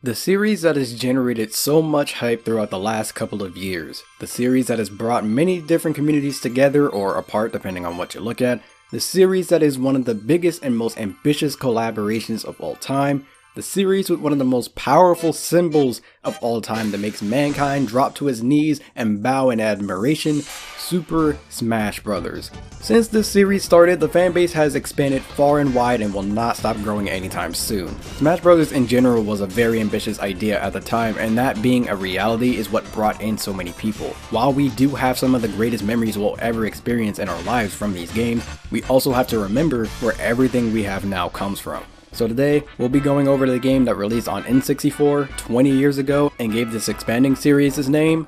The series that has generated so much hype throughout the last couple of years, the series that has brought many different communities together or apart depending on what you look at, the series that is one of the biggest and most ambitious collaborations of all time, the series with one of the most powerful symbols of all time that makes mankind drop to his knees and bow in admiration, Super Smash Bros. Since this series started, the fanbase has expanded far and wide and will not stop growing anytime soon. Smash Bros. In general was a very ambitious idea at the time, and that being a reality is what brought in so many people. While we do have some of the greatest memories we'll ever experience in our lives from these games, we also have to remember where everything we have now comes from. So today, we'll be going over the game that released on N64 20 years ago and gave this expanding series its name,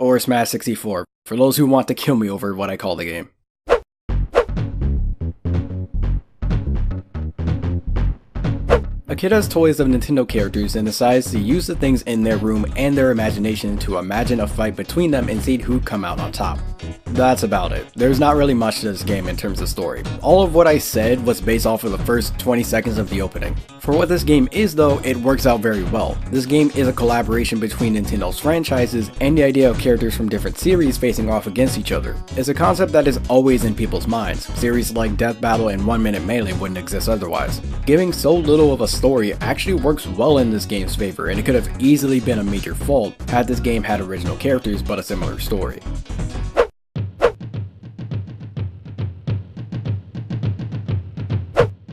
or Smash 64, for those who want to kill me over what I call the game. A kid has toys of Nintendo characters and decides to use the things in their room and their imagination to imagine a fight between them and see who'd come out on top. That's about it. There's not really much to this game in terms of story. All of what I said was based off of the first 20 seconds of the opening. For what this game is though, it works out very well. This game is a collaboration between Nintendo's franchises and the idea of characters from different series facing off against each other. It's a concept that is always in people's minds. Series like Death Battle and 1 Minute Melee wouldn't exist otherwise. Giving so little of a story actually works well in this game's favor, and it could have easily been a major fault had this game had original characters but a similar story.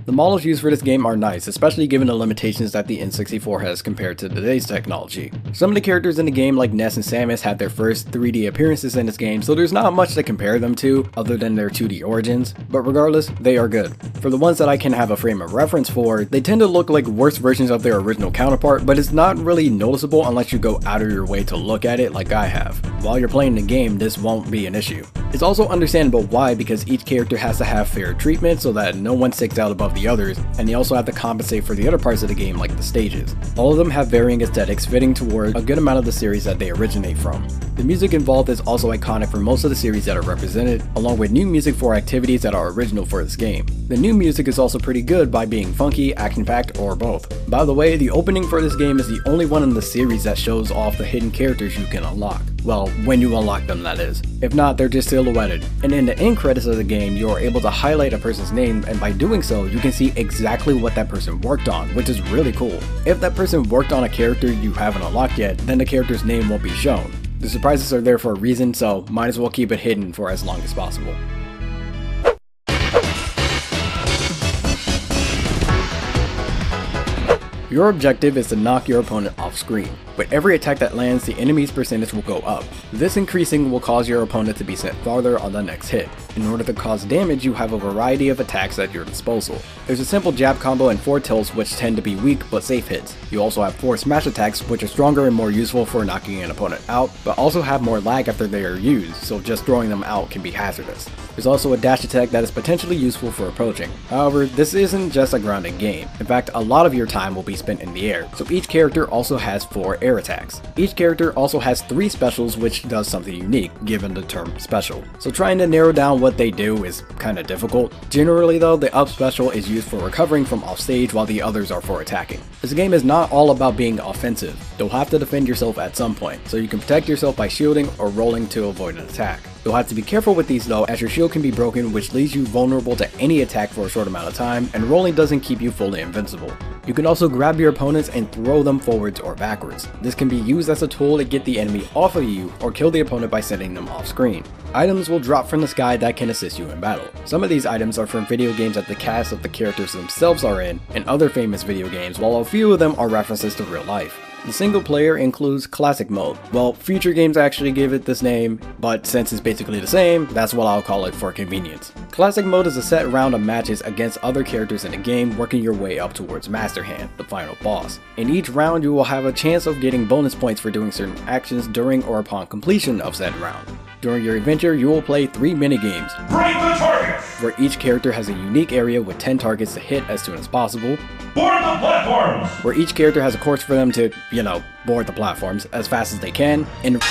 The models used for this game are nice, especially given the limitations that the N64 has compared to today's technology. Some of the characters in the game like Ness and Samus had their first 3D appearances in this game, so there's not much to compare them to other than their 2D origins, but regardless, they are good. For the ones that I can have a frame of reference for, they tend to look like worse versions of their original counterpart, but it's not really noticeable unless you go out of your way to look at it like I have. While you're playing the game, this won't be an issue. It's also understandable why, because each character has to have fair treatment so that no one sticks out above the others, and they also have to compensate for the other parts of the game like the stages. All of them have varying aesthetics fitting toward a good amount of the series that they originate from. The music involved is also iconic for most of the series that are represented, along with new music for activities that are original for this game. The new music is also pretty good by being funky, action-packed, or both. By the way, the opening for this game is the only one in the series that shows off the hidden characters you can unlock. Well, when you unlock them, that is. If not, they're just silhouetted. And in the end credits of the game, you are able to highlight a person's name, and by doing so, you can see exactly what that person worked on, which is really cool. If that person worked on a character you haven't unlocked yet, then the character's name won't be shown. The surprises are there for a reason, so might as well keep it hidden for as long as possible. Your objective is to knock your opponent off screen. With every attack that lands, the enemy's percentage will go up. This increasing will cause your opponent to be sent farther on the next hit. In order to cause damage, you have a variety of attacks at your disposal. There's a simple jab combo and 4 tilts which tend to be weak but safe hits. You also have 4 smash attacks which are stronger and more useful for knocking an opponent out, but also have more lag after they are used, so just throwing them out can be hazardous. There's also a dash attack that is potentially useful for approaching. However, this isn't just a grounded game. In fact, a lot of your time will be spent in the air, so each character also has 4 air attacks. Each character also has 3 specials, which does something unique, given the term special. So trying to narrow down what they do is kinda difficult. Generally though, the up special is used for recovering from off stage while the others are for attacking. This game is not all about being offensive. You'll have to defend yourself at some point, so you can protect yourself by shielding or rolling to avoid an attack. You'll have to be careful with these though, as your shield can be broken, which leaves you vulnerable to any attack for a short amount of time, and rolling doesn't keep you fully invincible. You can also grab your opponents and throw them forwards or backwards. This can be used as a tool to get the enemy off of you or kill the opponent by sending them off screen. Items will drop from the sky that can assist you in battle. Some of these items are from video games that the cast of the characters themselves are in, and other famous video games, while a few of them are references to real life. The single player includes Classic Mode. Well, future games actually give it this name, but since it's basically the same, that's what I'll call it for convenience. Classic Mode is a set round of matches against other characters in the game, working your way up towards Master Hand, the final boss. In each round, you will have a chance of getting bonus points for doing certain actions during or upon completion of said round. During your adventure, you will play 3 minigames. Bring the target! where each character has a unique area with 10 targets to hit as soon as possible. Board the platforms! Where each character has a course for them to, board the platforms as fast as they can, and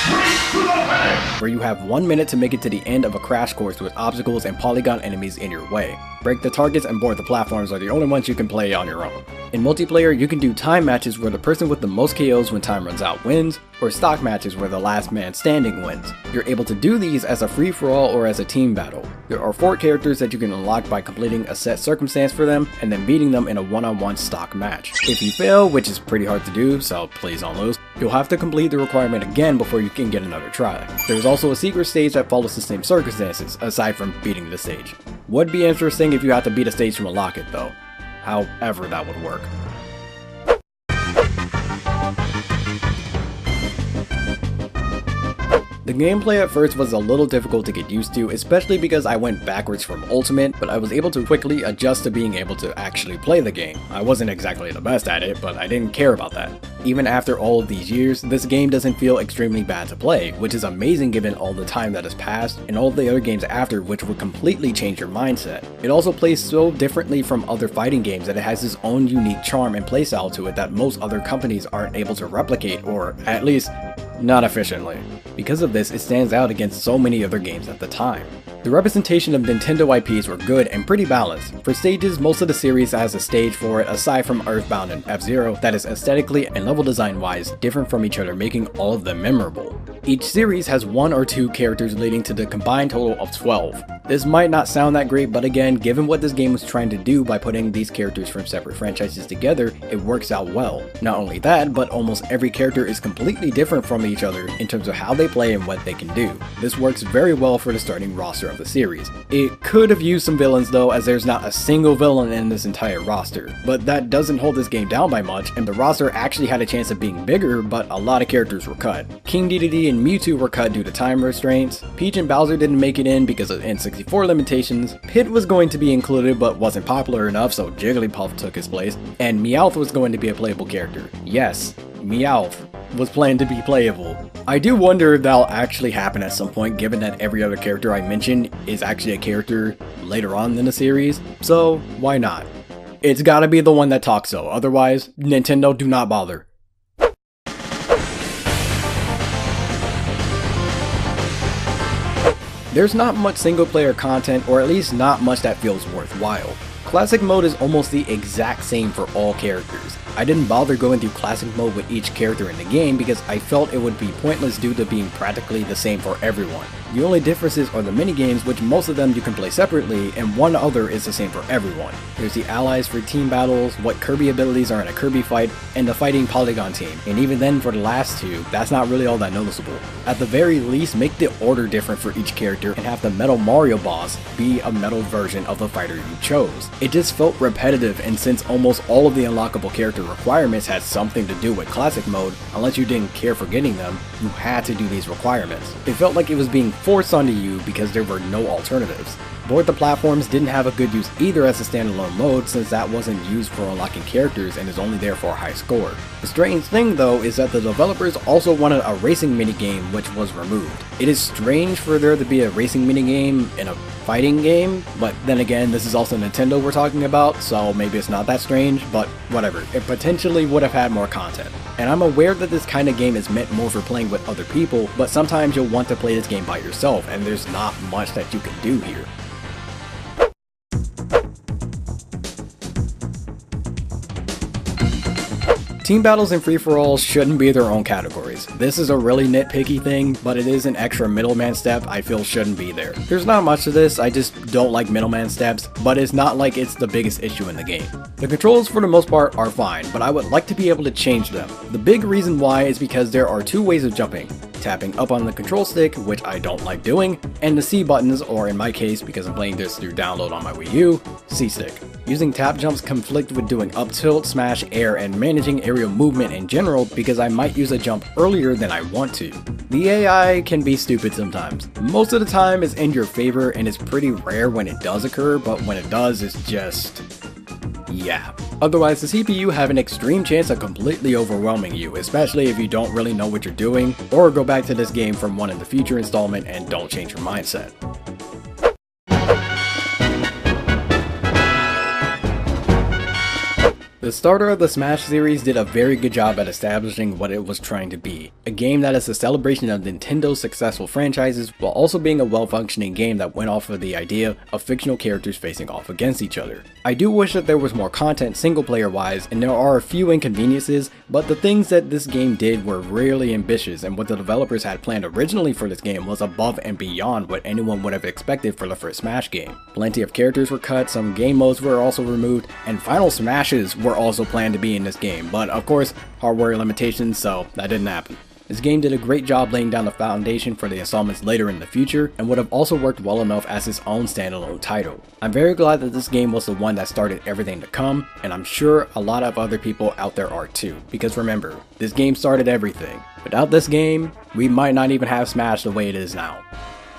where you have 1 minute to make it to the end of a crash course with obstacles and polygon enemies in your way. Break the targets and board the platforms are the only ones you can play on your own. In multiplayer, you can do time matches where the person with the most KOs when time runs out wins, or stock matches where the last man standing wins. You're able to do these as a free-for-all or as a team battle. There are 4 characters that you can unlock by completing a set circumstance for them and then beating them in a one-on-one stock match. If you fail, which is pretty hard to do, so please don't lose, you'll have to complete the requirement again before you can get another try. There's also a secret stage that follows the same circumstances, aside from beating the stage. Would be interesting if you had to beat a stage to unlock it though. However that would work. The gameplay at first was a little difficult to get used to, especially because I went backwards from Ultimate, but I was able to quickly adjust to being able to actually play the game. I wasn't exactly the best at it, but I didn't care about that. Even after all of these years, this game doesn't feel extremely bad to play, which is amazing given all the time that has passed and all the other games after which would completely change your mindset. It also plays so differently from other fighting games that it has its own unique charm and playstyle to it that most other companies aren't able to replicate, or at least not efficiently. Because of this, it stands out against so many other games at the time. The representation of Nintendo IPs were good and pretty balanced. For stages, most of the series has a stage for it aside from Earthbound and F-Zero that is aesthetically and level design wise different from each other, making all of them memorable. Each series has 1 or 2 characters leading to the combined total of 12. This might not sound that great, but again, given what this game was trying to do by putting these characters from separate franchises together, it works out well. Not only that, but almost every character is completely different from each other in terms of how they play and what they can do. This works very well for the starting roster of the series. It could have used some villains though, as there's not a single villain in this entire roster, but that doesn't hold this game down by much, and the roster actually had a chance of being bigger, but a lot of characters were cut. King Dedede and Mewtwo were cut due to time restraints, Peach and Bowser didn't make it in because of N64 limitations, Pit was going to be included but wasn't popular enough so Jigglypuff took his place, and Meowth was going to be a playable character. Yes, Meowth was planned to be playable. I do wonder if that'll actually happen at some point, given that every other character I mentioned is actually a character later on in the series, so why not? It's gotta be the one that talks though, otherwise, Nintendo, do not bother. There's not much single player content, or at least not much that feels worthwhile. Classic mode is almost the exact same for all characters. I didn't bother going through classic mode with each character in the game because I felt it would be pointless due to being practically the same for everyone. The only differences are the minigames, which most of them you can play separately, and one other is the same for everyone. There's the allies for team battles, what Kirby abilities are in a Kirby fight, and the fighting polygon team, and even then for the last 2, that's not really all that noticeable. At the very least, make the order different for each character and have the Metal Mario boss be a metal version of the fighter you chose. It just felt repetitive, and since almost all of the unlockable character requirements had something to do with classic mode, unless you didn't care for getting them, you had to do these requirements. It felt like it was being forced onto you because there were no alternatives. Board the Platforms didn't have a good use either as a standalone mode, since that wasn't used for unlocking characters and is only there for a high score. The strange thing though is that the developers also wanted a racing minigame, which was removed. It is strange for there to be a racing minigame in a fighting game, but then again, this is also Nintendo we're talking about, so maybe it's not that strange, but whatever. It potentially would have had more content. And I'm aware that this kind of game is meant more for playing with other people, but sometimes you'll want to play this game by yourself, and there's not much that you can do here. Team battles and free-for-alls shouldn't be their own categories. This is a really nitpicky thing, but it is an extra middleman step I feel shouldn't be there. There's not much to this, I just don't like middleman steps, but it's not like it's the biggest issue in the game. The controls for the most part are fine, but I would like to be able to change them. The big reason why is because there are 2 ways of jumping. Tapping up on the control stick, which I don't like doing, and the C buttons, or in my case, because I'm playing this through download on my Wii U, C stick. Using tap jumps conflict with doing up tilt, smash, air, and managing aerial movement in general because I might use a jump earlier than I want to. The AI can be stupid sometimes. Most of the time it's in your favor and it's pretty rare when it does occur, but when it does, it's just... yeah. Otherwise, the CPU have an extreme chance of completely overwhelming you, especially if you don't really know what you're doing, or go back to this game from one in the future installment and don't change your mindset. The starter of the Smash series did a very good job at establishing what it was trying to be, a game that is a celebration of Nintendo's successful franchises while also being a well-functioning game that went off of the idea of fictional characters facing off against each other. I do wish that there was more content single-player wise, and there are a few inconveniences, but the things that this game did were really ambitious, and what the developers had planned originally for this game was above and beyond what anyone would have expected for the first Smash game. Plenty of characters were cut, some game modes were also removed, and final Smashes were also planned to be in this game, but of course, hardware limitations, so that didn't happen. This game did a great job laying down the foundation for the installments later in the future, and would have also worked well enough as its own standalone title. I'm very glad that this game was the one that started everything to come, and I'm sure a lot of other people out there are too, because remember, this game started everything. Without this game, we might not even have Smash the way it is now.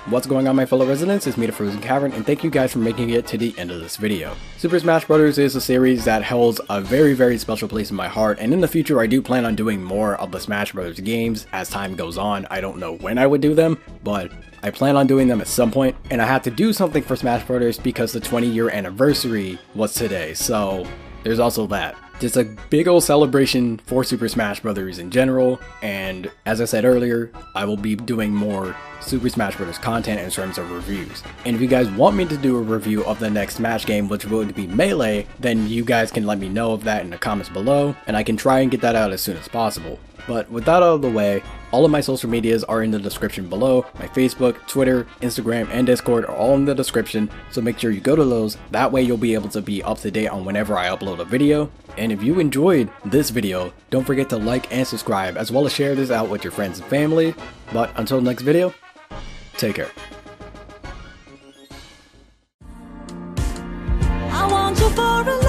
What's going on, my fellow residents? It's me, TheFrozenCavern, and thank you guys for making it to the end of this video. Super Smash Bros. Is a series that holds a very special place in my heart, and in the future I do plan on doing more of the Smash Bros. Games as time goes on. I don't know when I would do them, but I plan on doing them at some point, and I had to do something for Smash Bros. Because the 20-year anniversary was today, so there's also that. Just a big old celebration for Super Smash Bros. In general, and as I said earlier, I will be doing more Super Smash Bros. Content in terms of reviews. And if you guys want me to do a review of the next Smash game, which would be Melee, then you guys can let me know of that in the comments below, and I can try and get that out as soon as possible. But with that out of the way, all of my social medias are in the description below. My Facebook, Twitter, Instagram, and Discord are all in the description, so make sure you go to those. That way you'll be able to be up to date on whenever I upload a video. And if you enjoyed this video, don't forget to like and subscribe, as well as share this out with your friends and family. But until the next video, take care. I want you for a